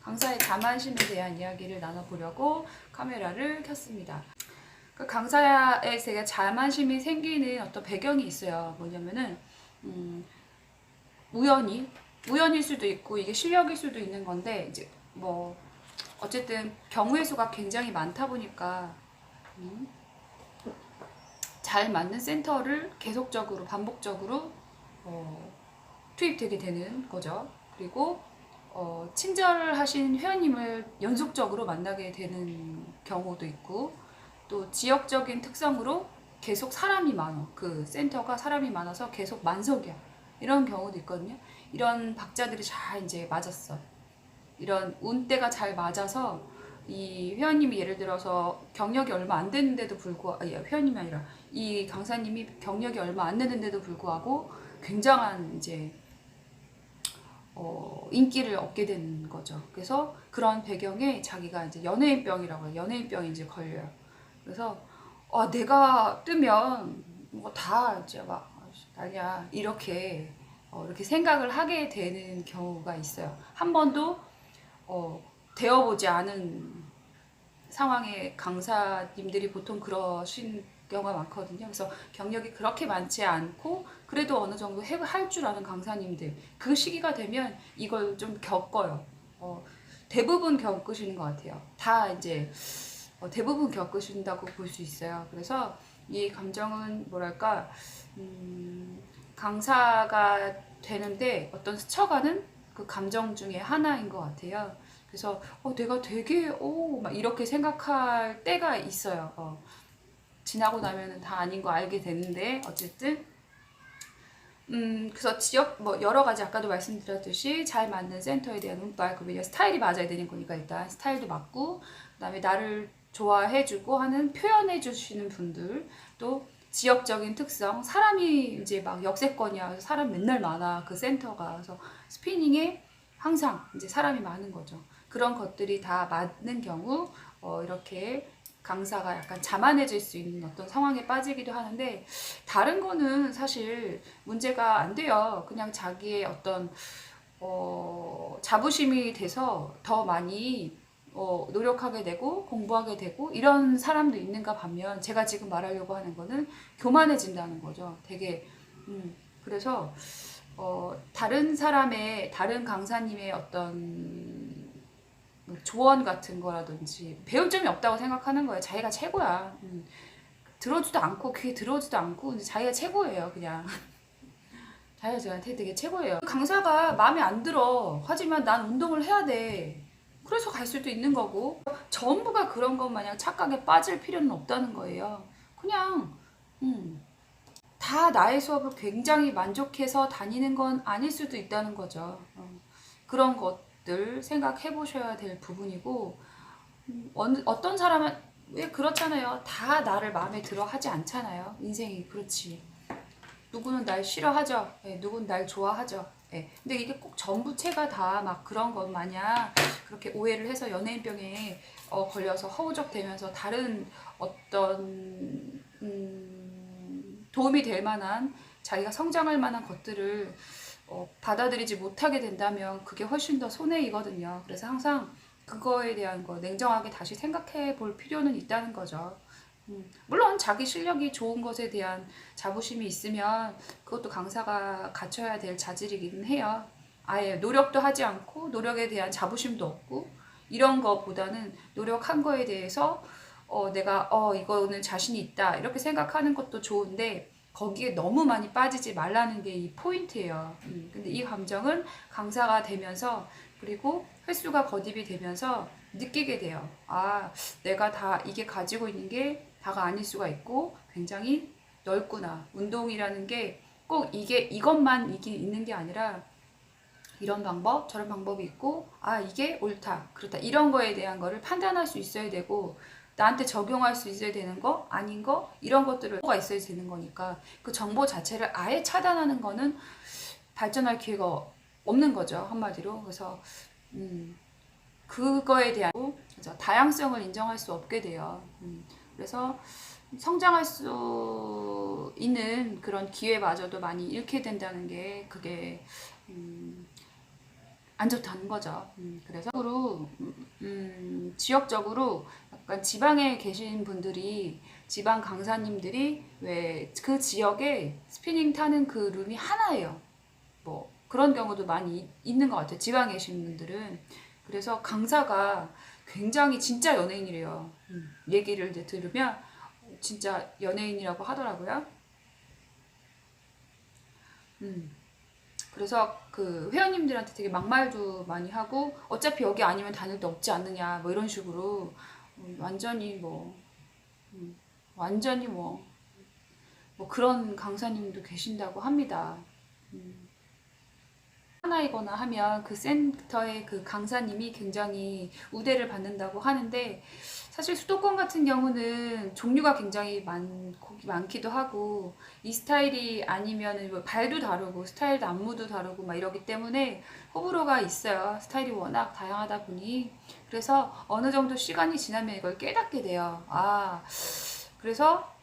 강사의 자만심에 대한 이야기를 나눠보려고 카메라를 켰습니다. 그 강사에 제가 자만심이 생기는 어떤 배경이 있어요. 뭐냐면은 우연일 수도 있고 이게 실력일 수도 있는 건데, 이제 뭐 어쨌든 경우의 수가 굉장히 많다 보니까 잘 맞는 센터를 계속적으로 반복적으로 투입되게 되는 거죠. 그리고 친절을 하신 회원님을 연속적으로 만나게 되는 경우도 있고, 또 지역적인 특성으로 계속 사람이 많아. 그 센터가 사람이 많아서 계속 만석이야. 이런 경우도 있거든요. 이런 박자들이 잘 이제 맞았어. 이런 운대가 잘 맞아서 이 회원님이 예를 들어서 경력이 얼마 안 됐는데도 불구하고, 회원님이 아니라 이 강사님이 경력이 얼마 안 됐는데도 불구하고 굉장한 이제 인기를 얻게 되는 거죠. 그래서 그런 배경에 자기가 이제 연예인병이라고 해요. 연예인병이 이제 걸려요. 그래서 내가 뜨면 뭐 다 이제 막 아니야 이렇게 이렇게 생각을 하게 되는 경우가 있어요. 한 번도 되어보지 않은 상황의 강사님들이 보통 그러신 경우가 많거든요. 그래서 경력이 그렇게 많지 않고 그래도 어느 정도 할 줄 아는 강사님들, 그 시기가 되면 이걸 좀 겪어요. 대부분 겪으시는 것 같아요. 다 이제 대부분 겪으신다고 볼 수 있어요. 그래서 이 감정은 뭐랄까, 강사가 되는데 어떤 스쳐가는 그 감정 중에 하나인 것 같아요. 그래서 내가 되게 막 이렇게 생각할 때가 있어요. 지나고 나면은 다 아닌 거 알게 되는데, 어쨌든 그래서 지역 뭐 여러 가지 아까도 말씀드렸듯이 잘 맞는 센터에 대한 운빨, 그 스타일이 맞아야 되는 거니까 일단 스타일도 맞고, 그다음에 나를 좋아해주고 하는 표현해 주시는 분들, 또 지역적인 특성, 사람이 이제 막 역세권이야, 사람 맨날 많아 그 센터가. 그래서 스피닝에 항상 이제 사람이 많은 거죠. 그런 것들이 다 맞는 경우 이렇게 강사가 약간 자만해질 수 있는 어떤 상황에 빠지기도 하는데, 다른 거는 사실 문제가 안 돼요. 그냥 자기의 어떤 자부심이 돼서 더 많이 노력하게 되고 공부하게 되고 이런 사람도 있는가 반면, 제가 지금 말하려고 하는 거는 교만해진다는 거죠. 되게 그래서 다른 강사님의 어떤 조언 같은 거라든지 배울 점이 없다고 생각하는 거예요. 자기가 최고야. 들어주도 않고 귀에 들어오지도 않고 자기가 최고예요. 그냥 자기가 저한테 되게 최고예요. 강사가 마음에 안 들어. 하지만 난 운동을 해야 돼. 그래서 갈 수도 있는 거고, 전부가 그런 것 마냥 착각에 빠질 필요는 없다는 거예요. 그냥 다 나의 수업을 굉장히 만족해서 다니는 건 아닐 수도 있다는 거죠. 그런 것들 생각해 보셔야 될 부분이고, 어떤 사람은 왜 그렇잖아요. 다 나를 마음에 들어 하지 않잖아요. 인생이 그렇지. 누구는 날 싫어하죠. 누구는 날 좋아하죠. 근데 이게 꼭 전부체가 다 막 그런 것 마냥 그렇게 오해를 해서 연예인병에 걸려서 허우적대면서 다른 어떤 도움이 될 만한, 자기가 성장할 만한 것들을 받아들이지 못하게 된다면 그게 훨씬 더 손해이거든요. 그래서 항상 그거에 대한 거 냉정하게 다시 생각해 볼 필요는 있다는 거죠. 물론 자기 실력이 좋은 것에 대한 자부심이 있으면 그것도 강사가 갖춰야 될 자질이긴 해요. 아예 노력도 하지 않고 노력에 대한 자부심도 없고 이런 거보다는 노력한 거에 대해서 내가 이거는 자신이 있다 이렇게 생각하는 것도 좋은데, 거기에 너무 많이 빠지지 말라는 게 이 포인트예요. 근데 이 감정은 강사가 되면서, 그리고 횟수가 거듭이 되면서 느끼게 돼요. 내가 다 이게 가지고 있는 게 다가 아닐 수가 있고 굉장히 넓구나. 운동이라는 게 꼭 이것만 있는 게 아니라 이런 방법, 저런 방법이 있고, 이게 옳다, 그렇다, 이런 거에 대한 거를 판단할 수 있어야 되고, 나한테 적용할 수 있어야 되는 거, 아닌 거, 이런 것들을 가 있어야 되는 거니까, 그 정보 자체를 아예 차단하는 거는 발전할 기회가 없는 거죠, 한마디로. 그래서 그거에 대한 다양성을 인정할 수 없게 돼요. 그래서 성장할 수 있는 그런 기회마저도 많이 잃게 된다는 게, 그게 안 좋다는 거죠. 그래서 지역적으로 약간 지방에 계신 분들이 지방 강사님들이 왜 그 지역에 스피닝 타는 그 룸이 하나예요. 뭐 그런 경우도 많이 있는 것 같아요. 지방에 계신 분들은. 그래서 강사가 굉장히 진짜 연예인이래요. 얘기를 이제 들으면 진짜 연예인이라고 하더라고요. 음. 그래서 그 회원님들한테 되게 막말도 많이 하고 어차피 여기 아니면 다닐 데 없지 않느냐 뭐 이런 식으로 완전히 음, 완전히 뭐 그런 강사님도 계신다고 합니다. 하나이거나 하면 그 센터의 그 강사님이 굉장히 우대를 받는다고 하는데 사실 수도권 같은 경우는 종류가 굉장히 많기도 하고 이 스타일이 아니면은 뭐 발도 다르고 스타일도 안무도 다르고 막 이러기 때문에 호불호가 있어요. 스타일이 워낙 다양하다 보니 그래서 어느 정도 시간이 지나면 이걸 깨닫게 돼요. 아 그래서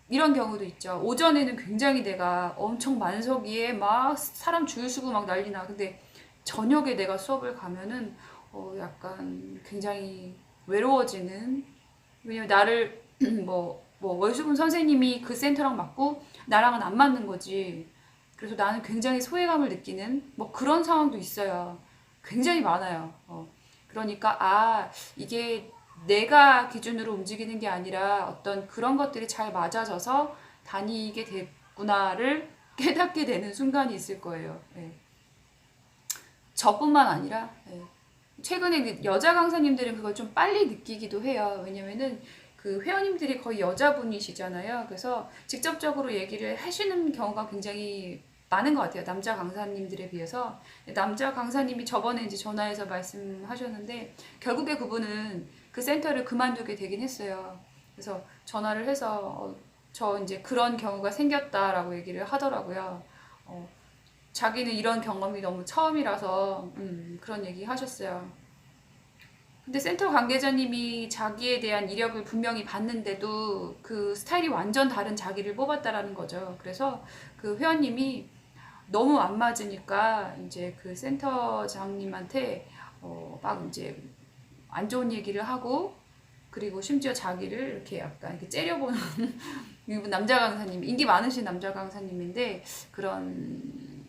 이런 경우도 있죠. 오전에는 굉장히 내가 엄청 만석이에 막 사람 줄 서고 막 난리나. 근데 저녁에 내가 수업을 가면은 약간 굉장히 외로워지는. 왜냐면 나를 뭐 월수금 선생님이 그 센터랑 맞고 나랑은 안 맞는 거지. 그래서 나는 굉장히 소외감을 느끼는 뭐 그런 상황도 있어요. 굉장히 많아요. 그러니까 이게 내가 기준으로 움직이는 게 아니라 어떤 그런 것들이 잘 맞아져서 다니게 됐구나를 깨닫게 되는 순간이 있을 거예요. 예. 저뿐만 아니라 최근에 그 여자 강사님들은 그걸 좀 빨리 느끼기도 해요. 왜냐면은 그 회원님들이 거의 여자분이시잖아요. 그래서 직접적으로 얘기를 하시는 경우가 굉장히 많은 것 같아요. 남자 강사님들에 비해서. 남자 강사님이 저번에 이제 전화해서 말씀하셨는데, 결국에 그분은 그 센터를 그만두게 되긴 했어요. 그래서 전화를 해서, 저 이제 그런 경우가 생겼다라고 얘기를 하더라고요. 어, 자기는 이런 경험이 너무 처음이라서, 그런 얘기 하셨어요. 근데 센터 관계자님이 자기에 대한 이력을 분명히 봤는데도 그 스타일이 완전 다른 자기를 뽑았다라는 거죠. 그래서 그 회원님이 너무 안 맞으니까 이제 그 센터장님한테 막 이제 안 좋은 얘기를 하고 그리고 심지어 자기를 이렇게 약간 이렇게 째려보는 이분 남자 강사님 인기 많으신 남자 강사님인데 그런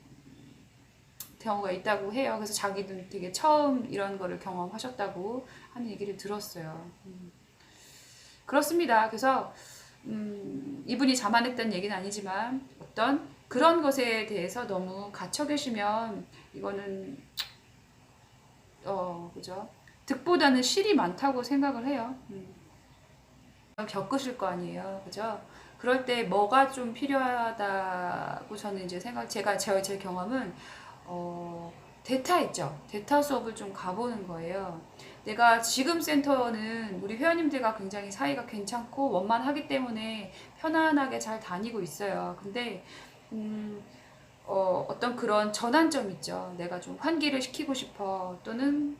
경우가 있다고 해요. 그래서 자기도 되게 처음 이런 거를 경험하셨다고 하는 얘기를 들었어요. 그렇습니다. 그래서 이분이 자만했다는 얘기는 아니지만 어떤 그런 것에 대해서 너무 갇혀 계시면 이거는 그죠? 득보다는 실이 많다고 생각을 해요. 겪으실 거 아니에요. 그죠? 그럴 때 뭐가 좀 필요하다고 저는 이제 제 경험은, 대타 있죠? 대타 수업을 좀 가보는 거예요. 내가 지금 센터는 우리 회원님들과 굉장히 사이가 괜찮고 원만하기 때문에 편안하게 잘 다니고 있어요. 근데, 어떤 그런 전환점 있죠. 내가 좀 환기를 시키고 싶어. 또는,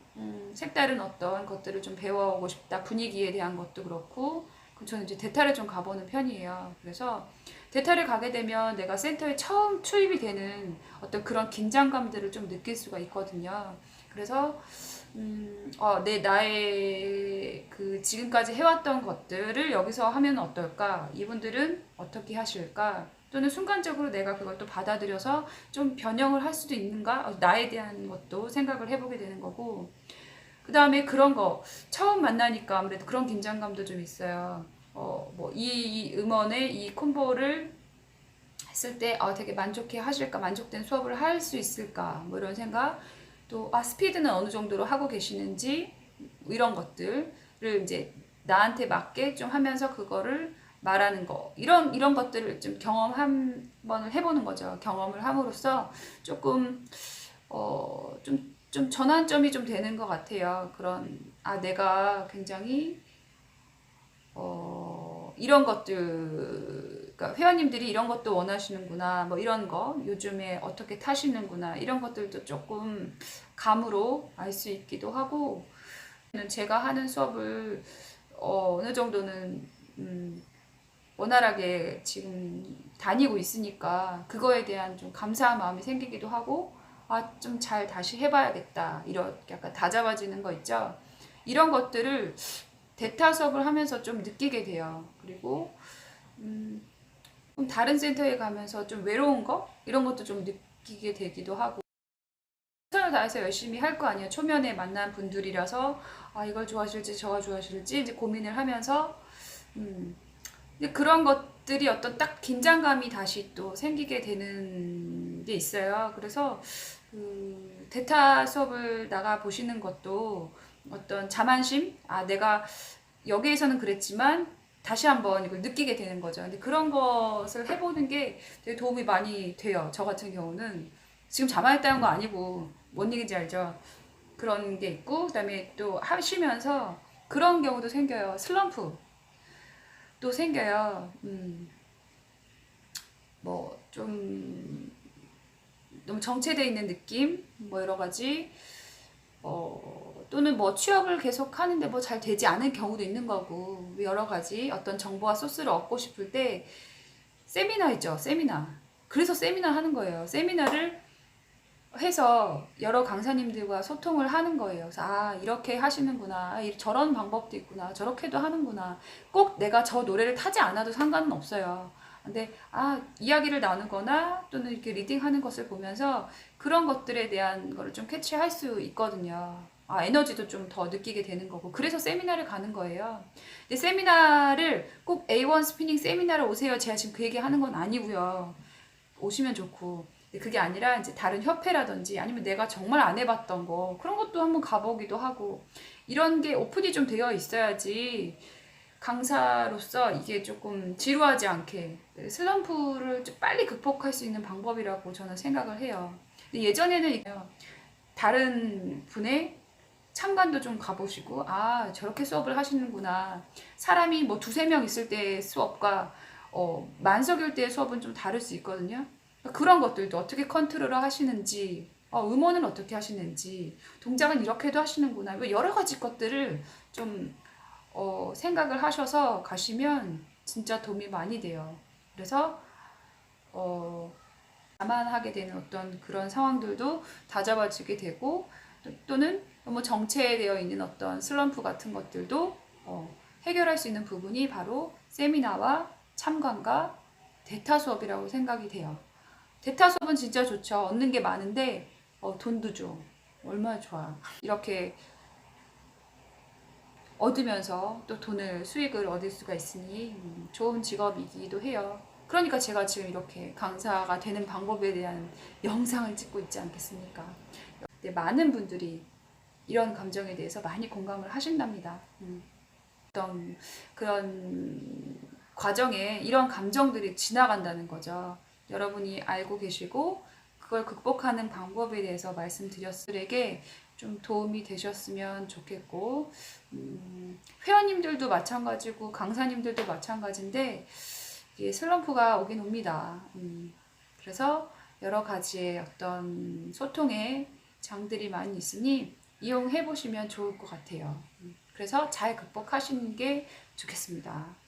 색다른 어떤 것들을 좀 배워오고 싶다. 분위기에 대한 것도 그렇고. 그럼 저는 이제 대타를 좀 가보는 편이에요. 그래서 대타를 가게 되면 내가 센터에 처음 투입이 되는 어떤 그런 긴장감들을 좀 느낄 수가 있거든요. 그래서, 나의 그 지금까지 해왔던 것들을 여기서 하면 어떨까? 이분들은 어떻게 하실까? 또는 순간적으로 내가 그걸 또 받아들여서 좀 변형을 할 수도 있는가? 나에 대한 것도 생각을 해보게 되는 거고. 그 다음에 그런 거, 처음 만나니까 아무래도 그런 긴장감도 좀 있어요. 이 음원의 이 콤보를 했을 때, 되게 만족해 하실까? 만족된 수업을 할 수 있을까? 뭐 이런 생각. 또, 스피드는 어느 정도로 하고 계시는지, 이런 것들을 이제 나한테 맞게 좀 하면서 그거를 말하는 거. 이런 것들을 좀 경험 한 번을 해보는 거죠. 경험을 함으로써 조금, 좀 전환점이 좀 되는 것 같아요. 내가 굉장히, 이런 것들, 그러니까 회원님들이 이런 것도 원하시는구나, 뭐 이런 거, 요즘에 어떻게 타시는구나, 이런 것들도 조금 감으로 알 수 있기도 하고, 제가 하는 수업을 어느 정도는 원활하게 지금 다니고 있으니까 그거에 대한 좀 감사한 마음이 생기기도 하고 아, 좀 잘 다시 해봐야겠다. 이렇게 약간 다잡아지는 거 있죠. 이런 것들을 대타 수업을 하면서 좀 느끼게 돼요. 그리고 좀 다른 센터에 가면서 좀 외로운 거? 이런 것도 좀 느끼게 되기도 하고 최선을 다해서 열심히 할 거 아니에요. 초면에 만난 분들이라서 아, 이걸 좋아하실지 저걸 좋아하실지 이제 고민을 하면서 근데 그런 것들이 어떤 딱 긴장감이 다시 또 생기게 되는 게 있어요. 그래서 대타 수업을 나가 보시는 것도 어떤 자만심? 아, 내가 여기에서는 그랬지만 다시 한번 이걸 느끼게 되는 거죠. 근데 그런 것을 해보는 게 되게 도움이 많이 돼요. 저 같은 경우는 지금 자만했다는 거 아니고 뭔 얘기인지 알죠? 그런 게 있고 그다음에 또 하시면서 그런 경우도 생겨요. 슬럼프 또 생겨요. 뭐 좀 너무 정체돼 있는 느낌, 뭐 여러 가지, 또는 뭐 취업을 계속 하는데 뭐 잘 되지 않은 경우도 있는 거고, 여러 가지 어떤 정보와 소스를 얻고 싶을 때 세미나 있죠, 세미나. 그래서 세미나 하는 거예요. 세미나를 해서 여러 강사님들과 소통을 하는 거예요. 그래서 아, 이렇게 하시는구나. 저런 방법도 있구나. 저렇게도 하는구나. 꼭 내가 저 노래를 타지 않아도 상관은 없어요. 근데 아, 이야기를 나누거나 또는 이렇게 리딩하는 것을 보면서 그런 것들에 대한 거를 좀 캐치할 수 있거든요. 아, 에너지도 좀 더 느끼게 되는 거고. 그래서 세미나를 가는 거예요. 근데 세미나를 꼭 A1 스피닝 세미나를 오세요. 제가 지금 그 얘기 하는 건 아니고요. 오시면 좋고. 그게 아니라 이제 다른 협회라든지 아니면 내가 정말 안 해봤던 거 그런 것도 한번 가보기도 하고 이런 게 오픈이 좀 되어 있어야지 강사로서 이게 조금 지루하지 않게 슬럼프를 좀 빨리 극복할 수 있는 방법이라고 저는 생각을 해요. 근데 예전에는 다른 분의 참관도 좀 가보시고 아, 저렇게 수업을 하시는구나. 사람이 뭐 두세 명 있을 때 수업과 만석일 때의 수업은 좀 다를 수 있거든요. 그런 것들도 어떻게 컨트롤을 하시는지, 음원은 어떻게 하시는지, 동작은 이렇게도 하시는구나. 뭐 여러 가지 것들을 좀 생각을 하셔서 가시면 진짜 도움이 많이 돼요. 그래서 자만하게 되는 어떤 그런 상황들도 다잡아지게 되고 또는 너무 정체되어 있는 어떤 슬럼프 같은 것들도 해결할 수 있는 부분이 바로 세미나와 참관과 대타 수업이라고 생각이 돼요. 대타 수업은 진짜 좋죠. 얻는 게 많은데 돈도 줘. 얼마나 좋아. 이렇게 얻으면서 또 수익을 얻을 수가 있으니 좋은 직업이기도 해요. 그러니까 제가 지금 이렇게 강사가 되는 방법에 대한 영상을 찍고 있지 않겠습니까? 많은 분들이 이런 감정에 대해서 많이 공감을 하신답니다. 어떤 그런 과정에 이런 감정들이 지나간다는 거죠. 여러분이 알고 계시고 그걸 극복하는 방법에 대해서 말씀드렸으에게 좀 도움이 되셨으면 좋겠고 회원님들도 마찬가지고 강사님들도 마찬가지인데 이게 슬럼프가 오긴 옵니다. 그래서 여러 가지의 어떤 소통의 장들이 많이 있으니 이용해 보시면 좋을 것 같아요. 그래서 잘 극복하시는 게 좋겠습니다.